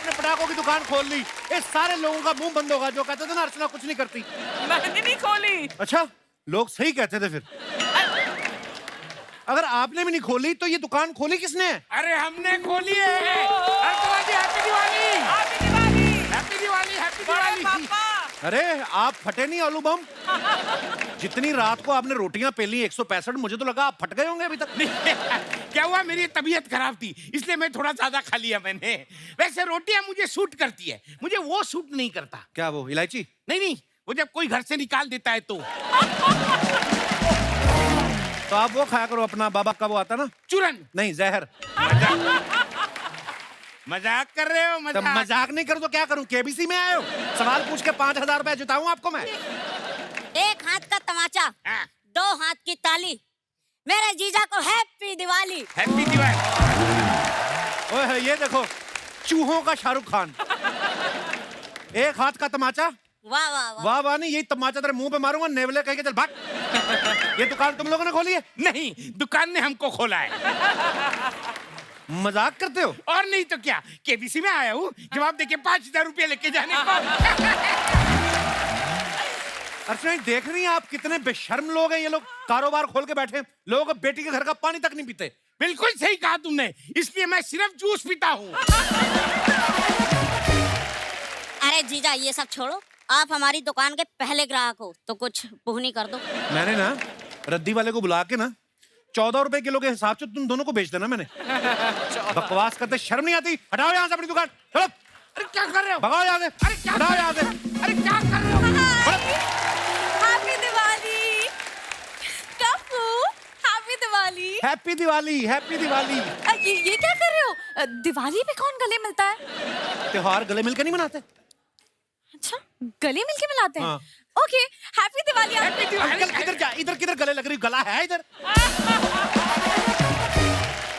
आपने पटाखों की दुकान खोल ली, इस सारे लोगों का मुंह बंद होगा जो कहते थे ना अर्चना कुछ नहीं करती। मैंने नहीं खोली। अच्छा, लोग सही कहते थे फिर। अगर आपने भी नहीं खोली तो ये दुकान खोली किसने? अरे हमने खोली है। Archana ji happy Diwali. Happy Diwali. Happy Diwali, happy बड़े दिवाली। पापा। अरे आप फटे नहीं आलू बम। जितनी रात को आपने रोटियां पेली 165, मुझे तो लगा आप फट गए होंगे अभी तक। क्या हुआ, मेरी तबीयत खराब थी इसलिए मैं थोड़ा ज्यादा खा लिया मैंने। वैसे रोटियां मुझे सूट करती है, मुझे वो सूट नहीं करता। क्या वो इलायची? नहीं नहीं, वो जब कोई घर से निकाल देता है तो आप वो खाया करो अपना बाबा का वो आता ना चूरन। नहीं जहर। मजाक कर रहे हो? तब मजाक नहीं करूं तो क्या करूं? केबीसी में आए हो सवाल पूछ के 5000 रुपए जुटाऊं आपको मैं? एक हाथ का तमाचा, हाँ। 2 हाथ की ताली। मेरे जीजा को हैप्पी दिवाली। हैप्पी दिवाली। ओए ये देखो, चूहों का शाहरुख खान। एक हाथ का तमाचा, वाह वाह वाह। वाह वाह नहीं, यही तमाचा तेरे मुंह पे मारूंगा, नेवले कह के चल भाग। ये दुकान तुम लोगों ने खोली है? नहीं, दुकान ने हमको खोला है। मजाक करते हो? और नहीं तो क्या, केबीसी में आया हूँ जवाब देके 5000 रुपए लेके जाने को। अर्चना देख रही हैं आप कितने बेशर्म लोग हैं ये लोग, कारोबार खोल के बैठे, लोगों को बेटी के घर का पानी तक नहीं पीते। बिल्कुल सही कहा तुमने, इसलिए मैं सिर्फ जूस पीता हूँ। अरे जीजा ये सब छोड़ो, आप हमारी दुकान के पहले ग्राहक हो तो कुछ पुहनी कर दो। मैंने ना रद्दी वाले को बुला के ना 14 रुपए किलो के हिसाब से तुम दोनों को बेच देना मैंने। बकवास करते शर्म नहीं आती? हटाओ यहाँ से अपनी दुकान, चलो। अरे क्या कर रहे हो? भगाओ यहाँ से, अरे क्या हटाओ यहाँ से। अरे क्या कर रहे हो? Happy Diwali. Kappu, happy Diwali. Happy Diwali, happy Diwali. ये क्या कर रहे हो? दिवाली पे कौन गले मिलता है? त्योहार गले मिलकर नहीं मनाते? अच्छा, गले मिलके मिलाते हैं। हाँ। Okay, happy Diwali. Happy Diwali. Uncle किधर जा, इधर किधर गले लग रही, गला है इधर?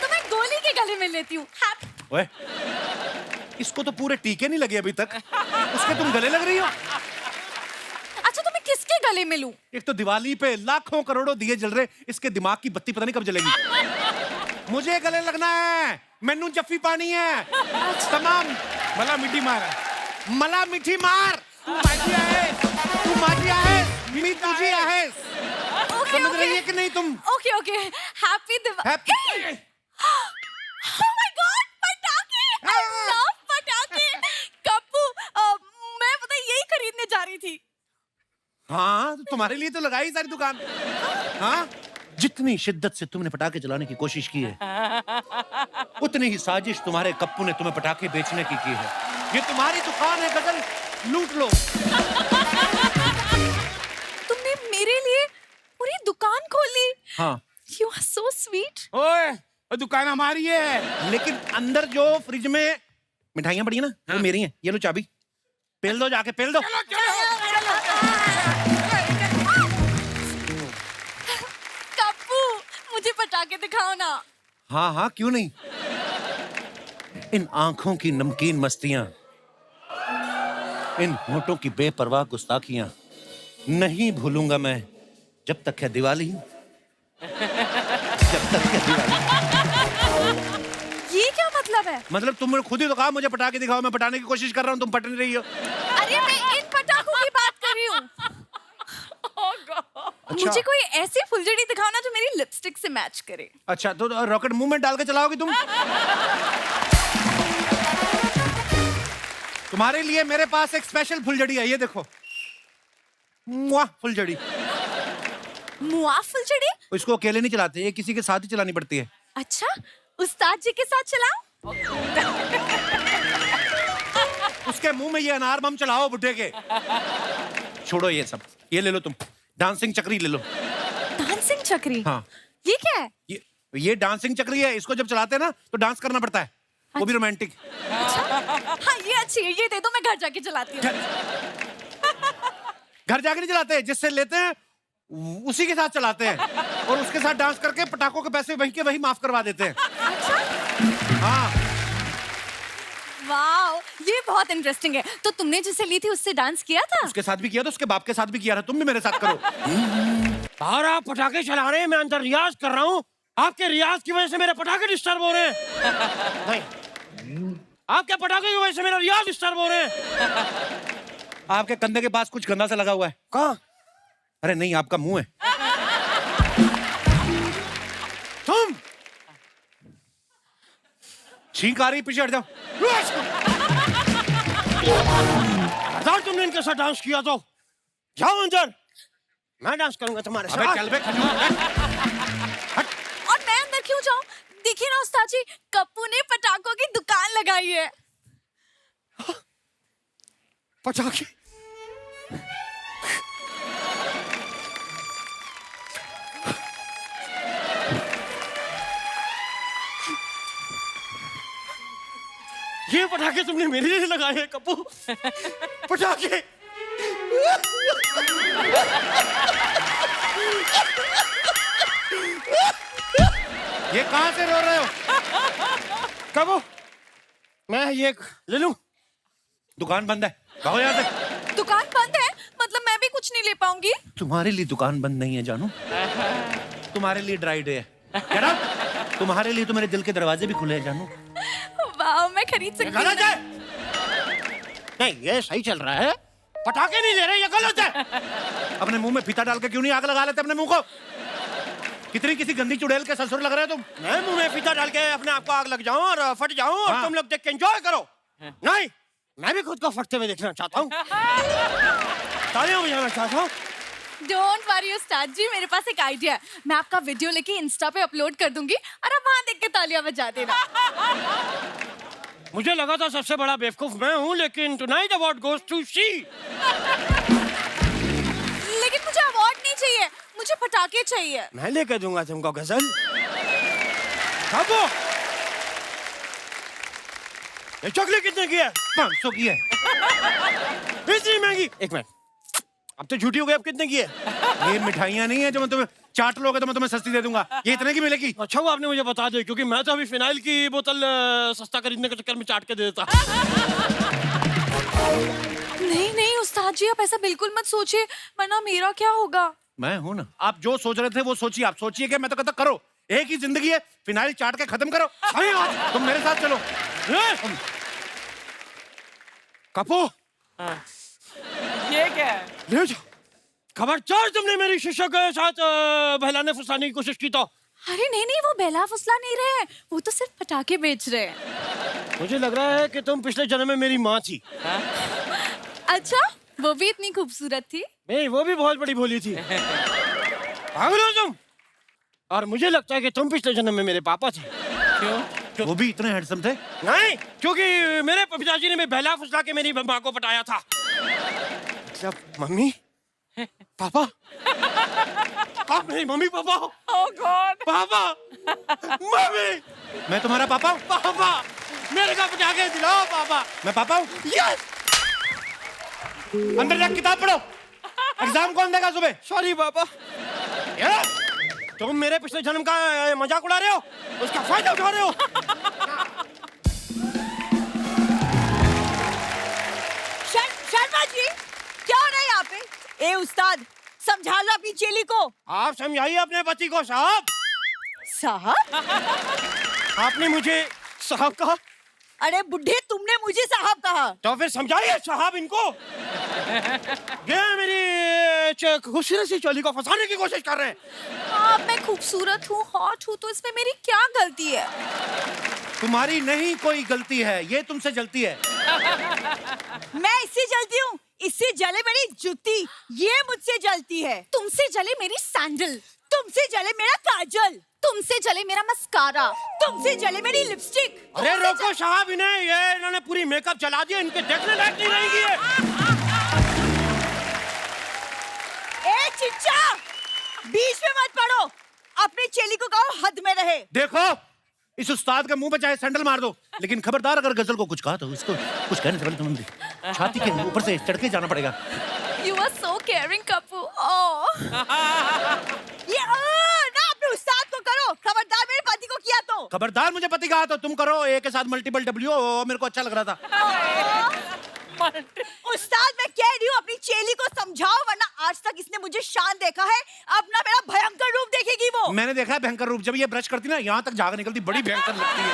तो मैं गोली के गले मिल लेती हूँ। ओए, इसको तो पूरे टीके नहीं लगे अभी तक, उसके तुम गले लग रही हो। अच्छा, तो मैं किसके गले मिलूं? एक तो दिवाली पे लाखों करोड़ों दिए जल रहे, इसके दिमाग की बत्ती पता नहीं कब जलेगी। मुझे गले लगना है, मैनू जफ्फी पानी है तमाम। मला मिठी मारा। मला मिठी मार। तू माझी आहे। तू माझी आहेस, मी तुझी आहेस। ओके समझ रही है कि नहीं तुम? Okay okay, happy Diwali. Happy. Oh my God, पटाखे! I love पटाखे। कप्पू, मैं पता है यही खरीदने जा रही थी। हाँ, तो तुम्हारे लिए तो लगाई सारी दुकान। हाँ, जितनी शिद्दत से तुमने पटाखे चलाने की कोशिश की है, उतनी ही साजिश तुम्हारे कप्पू ने तुम्हें पटाखे बेचने की है। ये तुम्हारी दुकान है गजल, लूट लो। तुमने मेरे लिए पूरी दुकान खोली। हाँ, You are so sweet. ओए, वो दुकान हमारी है। लेकिन अंदर जो फ्रिज में मिठाइयां पड़ी है ना, वो मेरी हैं। ये लो चाबी, पेल दो जाके, पेल दो। चलो चलो। कप्पू, मुझे पटाखे दिखाओ ना। हाँ हाँ, क्यों नहीं। इन आंखों की नमकीन मस्तियां, इन होठों की बेपरवाह गुस्ताखियां नहीं भूलूंगा मैं जब तक है दिवाली, जब तक है दिवाली। ये क्या मतलब है? मतलब तुमने खुद ही तो कहा मुझे पटाखे दिखाओ, मैं पटाने की कोशिश कर रहा हूँ, तुम पट नहीं रही हो। अरे मैं इन पटाखों की बात कर रही हूँ। Oh God. अच्छा। मुझे कोई ऐसी फुलझड़ी दिखाओ ना जो मेरी लिपस्टिक से मैच करे। अच्छा, तो रॉकेट मुंह में डाल के चलाओगी तुम? तुम्हारे लिए मेरे पास एक स्पेशल फुलझड़ी है, ये देखो। मुआ फुलझड़ी। मुआ फुलझड़ी? इसको अकेले नहीं चलाते, ये किसी के साथ ही चलानी पड़ती है। अच्छा, उस्ताद जी के साथ चलाओ। उसके मुंह में ये अनार बम चलाओ बुड्ढे के। छोड़ो ये सब, ये ले लो तुम, डांसिंग चक्री ले लो। डांसिंग चक्री? हाँ। ये क्या है? ये डांसिंग चक्री है, इसको जब चलाते हैं ना तो डांस करना पड़ता है, वो भी रोमांटिक। हाँ ये अच्छी है, ये दे दो, मैं घर जाके चलाती हूँ। घर जाके नहीं चलाते, जिससे लेते हैं उसी के साथ चलाते हैं, और उसके साथ डांस करके पटाखों के पैसे वही के वही माफ करवा देते हैं। हाँ। वाओ, ये बहुत इंटरेस्टिंग है। तो तुमने जिसे ली थी उससे डांस किया था? उसके साथ भी किया था, उसके बाप के साथ भी किया था, तुम भी मेरे साथ करो। बाहर आप पटाखे चला रहे हैं, मैं अंदर रियाज कर रहा हूँ। आपके रियाज की वजह से मेरे पटाखे डिस्टर्ब हो रहे हैं। नहीं, आपके पटाखे की वजह से मेरा रियाज डिस्टर्ब हो रहे हैं। आपके कंधे के पास कुछ गंदा सा लगा हुआ है। कहाँ? अरे नहीं, आपका मुंह है। तुम छींक आ रही, पीछे हट जाओ। हजार तुमने इनके साथ डांस किया तो जाओ अंदर, मैं डांस करूंगा तुम्हारे अबे साथ। चल बे खजूर। और मैं अंदर क्यों जाऊं? देखिए ना उस्ताद जी, कप्पू ने पटाखों की दुकान लगाई है। पटाखे? ये पटाखे तुमने मेरे लिए लगाए हैं कप्पू? पटाखे? ये कहां से रो रहे हो? कप्पू, मैं ये ले लूं? दुकान बंद है, कहो यहाँ से। दुकान बंद है मतलब मैं भी कुछ नहीं ले पाऊंगी? तुम्हारे लिए दुकान बंद नहीं है जानू, तुम्हारे लिए ड्राई डे है। Get out! तुम्हारे लिए तो मेरे दिल के दरवाजे भी खुले हैं जानू। वाह, मैं खरीद सकती हूँ। गलत है। नहीं, ये सही चल रहा है। पटाखे नहीं ले रहे, ये गलत है। अपने मुंह में फीता डाल के क्यों नहीं आग लगा लेते अपने मुंह को? कितनी किसी गंदी चुड़ैल के ससुर लग रहे हो तुम। मैं मुंह में फीता डाल के अपने आप को आग लग जाऊं और फट जाऊं और हाँ। तुम लोग देख के एंजॉय करो। नहीं, मैं भी खुद को फटते हुए देखना चाहता हूँ। तालियां बजाना चाहता हूँ। डोंट वरी उस्ताद जी, मेरे पास एक आइडिया है। मैं आपका वीडियो लेके इंस्टा पे अपलोड कर दूंगी और आप वहां देख के तालियां बजा देना। मुझे लगा था सबसे बड़ा बेवकूफ मैं हूँ, लेकिन tonight award goes to she. लेकिन मुझे अवार्ड नहीं चाहिए, मुझे पटाखे चाहिए। मैं लेके दूंगा तुमको गजल। कबो, ये चॉकलेट कितने की है? 500 की है। इतनी महंगी? एक मिनट, अब तो झूठी हो गई। अब कितने की है? ये मिठाइयाँ नहीं है जो मैं तुम्हें चाट लोगे तो मैं तुम्हें सस्ती दे दूंगा। ये इतने की मिलेगी। अच्छा वो आपने मुझे बता दिया, क्योंकि मैं तो अभी फिनाइल की बोतल सस्ता खरीदने के चक्कर में चाट के दे देता। नहीं नहीं उस्ताद जी, आप ऐसा बिल्कुल मत सोचिए, वरना मेरा क्या होगा? मैं हूं ना। आप जो सोच रहे थे वो सोचिए। आप सोचिए कि मैं तो कहता करो, एक ही जिंदगी है, फिनाइल चाट के खत्म करो। सही बात। तुम मेरे साथ चलो। कपो, ये क्या है? ले जाओ। खबरदार तुमने मेरी शिष्य के साथ बहलाने फुसलाने की कोशिश की तो। अरे नहीं नहीं, वो बेला फुसला नहीं रहे हैं, वो तो सिर्फ पटाखे बेच रहे हैं। मुझे लग रहा है कि तुम पिछले जन्म में मेरी माँ थी। अच्छा, वो भी इतनी खूबसूरत थी? नहीं, वो भी बहुत बड़ी भोली थी। पागल हो तुम? और मुझे लगता है कि तुम पिछले जन्म में मेरे पापा थे। क्यों? वो भी इतने हैंडसम थे? नहीं, क्योंकि मेरे पिताजी ने बहला फुसला के मेरी माँ को पटाया था। मतलब मम्मी पापा? आप मेरी मम्मी पापा हो? Oh God! पापा, मम्मी, मैं तुम्हारा पापा हूँ? पापा, मेरे को पटाखे दिलाओ पापा। मैं पापा हूँ? यस। अंदर जाके किताब पढ़ो। एग्जाम कौन देगा सुबह? सॉरी पापा। तुम मेरे पिछले जन्म का मजाक उड़ा रहे हो, उसका फायदा उठा रहे हो। शर्मा जी, क्या हो रहा है यहाँ पे? ए उस्ताद, समझा लो अपनी चेली को। आप समझाइए अपने पति को। साहब, साहब? आपने मुझे साहब कहा अरे बुढ़े, तुमने मुझे साहब कहा। तो फिर समझाइए साहब इनको। ये मेरी खूबसूरत सी चोली को फंसाने की कोशिश कर रहे हैं। आप, मैं खूबसूरत हूँ, हॉट हूँ, तो इसमें मेरी क्या गलती है? तुम्हारी नहीं कोई गलती है, ये तुमसे जलती है। मैं इससे जलती हूँ, इससे जले मेरी जूती, ये मुझसे जलती है। तुमसे जले मेरी सैंडल, तुमसे जले मेरा काजल, तुमसे जले मेरा मस्कारा, तुमसे जले मेरी लिपस्टिक। अरे रोको साहब इन्हें, ये इन्होंने पूरी मेकअप जला दिया, इनके देखने लायक नहीं रहेंगी ये। ए चिच्चा, बीच में मत पड़ो, अपनी चेली को कहो हद में रहे। देखो, इस उस्ताद के मुंह पे चाहे सैंडल मार दो, लेकिन खबरदार अगर गजल को कुछ कहा तो इसको कुछ कहने से पहले तुम्हें छाती के ऊपर से चढ़ के जाना पड़ेगा। You are so caring, Kappu. ओह, ये ना अपने उस्ताद को करो, खबरदार मेरे पति को किया तो। खबरदार मुझे पति कहा तो तुम करो। ए के साथ मल्टीपल डब्ल्यू, मेरे को अच्छा लग रहा था। उस्ताद, मैं कह रही हूँ अपनी चेली को समझाओ, वरना आज तक इसने मुझे शान देखा है, अपना मेरा भयंकर रूप देखेगी वो। मैंने देखा है भयंकर रूप, जब ये ब्रश करती ना यहाँ तक झाग निकलती, बड़ी भयंकर लगती है।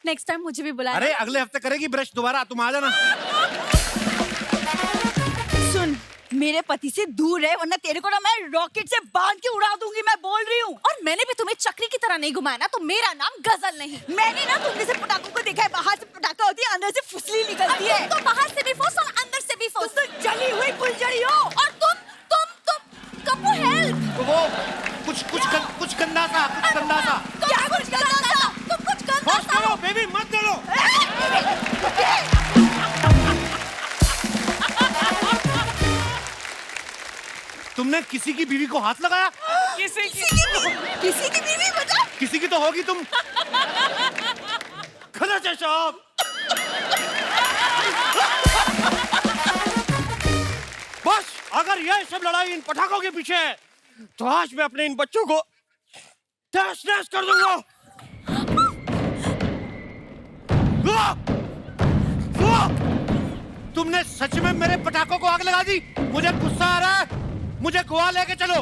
नेक्स्ट टाइम मुझे भी बुलाना। अरे अगले हफ्ते करेगी ब्रश दोबारा, तुम आ जाना। सुन, मेरे पति से दूर रहे वरना तेरे को ना मैं रॉकेट से बांध के उड़ा दूंगी, मैं बोल रही हूँ। और मैंने भी तुम्हें चक्री की तरह नहीं घुमाया ना, तो मेरा नाम गजल नहीं। मैंने ना तुम जैसे पटाखों को देखा है, बाहर से पटाखा होती है, अंदर से फुसली निकलती है। तो बाहर से भी फुस और अंदर से भी फुस। तो जली हुई फुलझड़ी हो। और तुम कप्पू हेल्प। तो वो कुछ गंदा सा, कुछ गंदा सा। क्या कुछ गंदा सा? तुम कुछ गंदा बस सा करो बेबी, मत करो। तुमने किसी की बीवी को हाथ लगाया? किसी की किसी की बीवी बता। किसी की तो होगी तुम। खरच है साहब। बस अगर यह सब लड़ाई इन पटाखों के पीछे है तो आज मैं अपने इन बच्चों को तहस नहस कर दूंगा। तुमने सच में मेरे पटाखों को आग लगा दी? मुझे गुस्सा आ रहा है, मुझे गोवा लेके चलो।